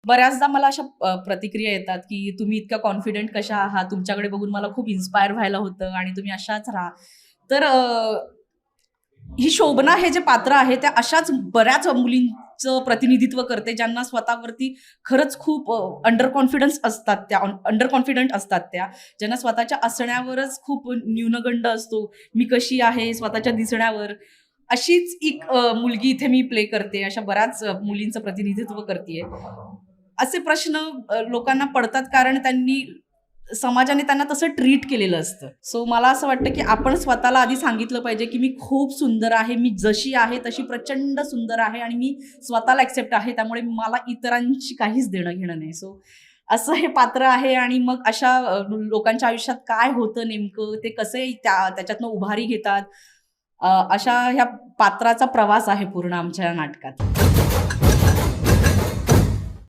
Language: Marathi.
बऱ्याचदा मला अशा प्रतिक्रिया येतात, की तुम्ही इतक्या कॉन्फिडंट कशा आहात? तुमच्याकडे बघून मला खूप इन्स्पायर व्हायला होतं आणि तुम्ही अशाच राहा. तर ही शोभना हे जे पात्र आहे, त्या अशाच बऱ्याच मुलींचं प्रतिनिधित्व करते, ज्यांना स्वतःवरती खरंच खूप अंडर कॉन्फिडन्स असतात त्या, अंडर कॉन्फिडंट असतात त्या. ज्यांना स्वतःच्या असण्यावरच खूप न्यूनगंड असतो. मी कशी आहे स्वतःच्या दिसण्यावर. अशीच एक मुलगी इथे मी प्ले करते. अशा बऱ्याच मुलींचं प्रतिनिधित्व करतीये. असे प्रश्न लोकांना पडतात कारण त्यांनी समाजाने त्यांना तसं ट्रीट केलेलं असतं. सो मला असं वाटतं, की आपण स्वतःला आधी सांगितलं पाहिजे, की मी खूप सुंदर आहे. मी जशी आहे तशी प्रचंड सुंदर आहे आणि मी स्वतःला एक्सेप्ट आहे. त्यामुळे मला इतरांशी काहीच देणं-घेणं नाही. सो असं हे पात्र आहे आणि मग अशा लोकांच्या आयुष्यात काय होतं नेमकं, ते कसे त्याच्यातनं उभारी घेतात. अशा ह्या पात्राचा प्रवास आहे पूर्ण आमच्या नाटकात.